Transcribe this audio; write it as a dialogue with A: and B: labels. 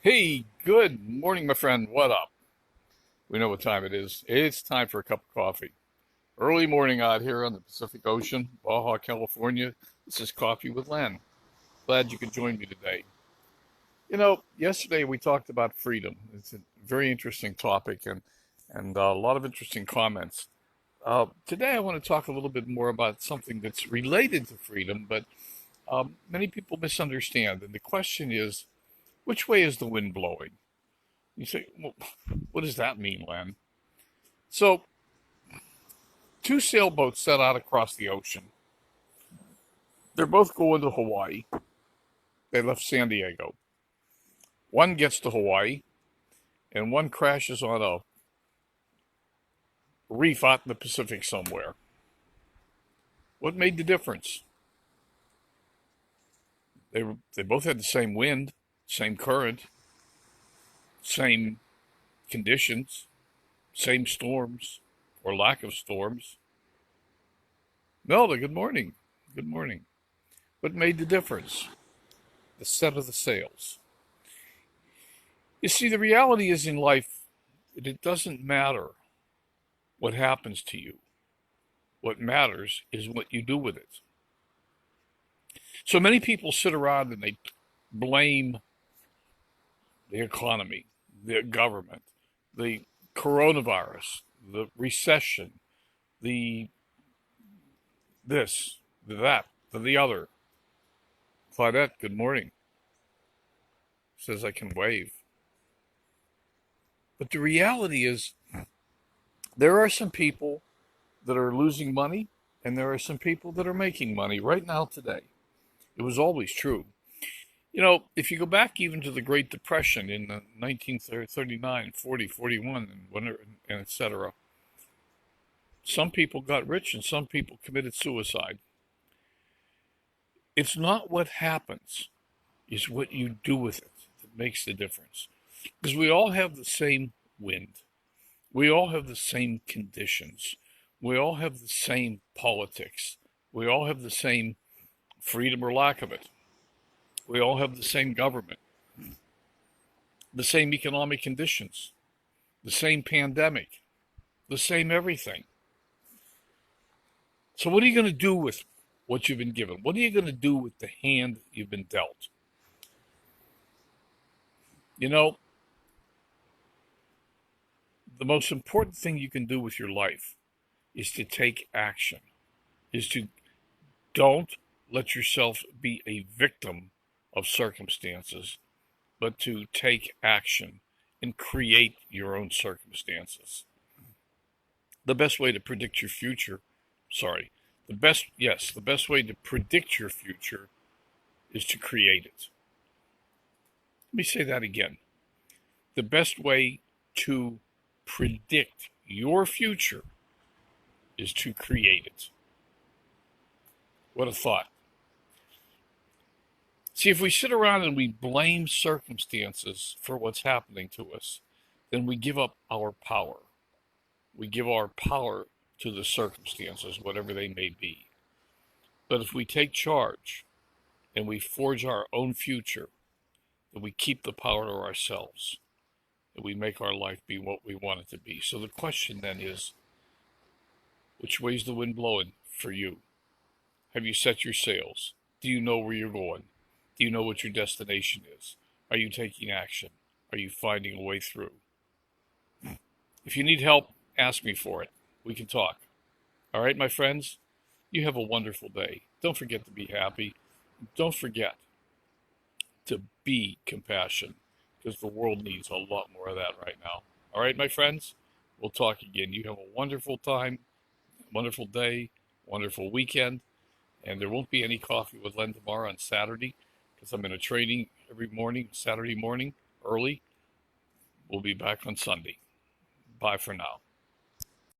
A: Hey, good morning, my friend. What up? We know what time it is. It's time for a cup of coffee. Early morning out here on the Pacific Ocean, Baja, California. This is Coffee with Len. Glad you could join me today. Yesterday we talked about freedom. It's a very interesting topic and a lot of interesting comments. Today I want to talk a little bit more about something that's related to freedom, but many people misunderstand. And the question is, which way is the wind blowing? You say, well, what does that mean, Len? So, two sailboats set out across the ocean. They're both going to Hawaii. They left San Diego. One gets to Hawaii, and one crashes on a reef out in the Pacific somewhere. What made the difference? They both had the same wind, same current, same conditions, same storms or lack of storms. Melda, good morning. Good morning. What made the difference? The set of the sails. You see, the reality is in life that it doesn't matter what happens to you. What matters is what you do with it. So many people sit around and they blame the economy, the government, the coronavirus, the recession, the this, the that, the other. Claudette, good morning. Says I can wave. But the reality is there are some people that are losing money and there are some people that are making money right now today. It was always true. If you go back even to the Great Depression in 1939, 40, 41, and et cetera, some people got rich and some people committed suicide. It's not what happens, it's what you do with it that makes the difference. Because we all have the same wind. We all have the same conditions. We all have the same politics. We all have the same freedom or lack of it. We all have the same government, the same economic conditions, the same pandemic, the same everything. So what are you going to do with what you've been given? What are you going to do with the hand you've been dealt? The most important thing you can do with your life is to take action, is to don't let yourself be a victim of circumstances, but to take action and create your own circumstances. The best way to predict your future, the best way to predict your future is to create it. Let me say that again. The best way to predict your future is to create it. What a thought. See, if we sit around and we blame circumstances for what's happening to us, then we give up our power. We give our power to the circumstances, whatever they may be. But if we take charge and we forge our own future, then we keep the power to ourselves, and we make our life be what we want it to be. So the question then is, which way's the wind blowing for you? Have you set your sails? Do you know where you're going? Do you know what your destination is? Are you taking action? Are you finding a way through? If you need help, ask me for it. We can talk. All right, my friends? You have a wonderful day. Don't forget to be happy. Don't forget to be compassion, because the world needs a lot more of that right now. All right, my friends? We'll talk again. You have a wonderful time, wonderful day, wonderful weekend. And there won't be any coffee with Len tomorrow on Saturday because I'm in a training every morning, Saturday morning, early. We'll be back on Sunday. Bye for now.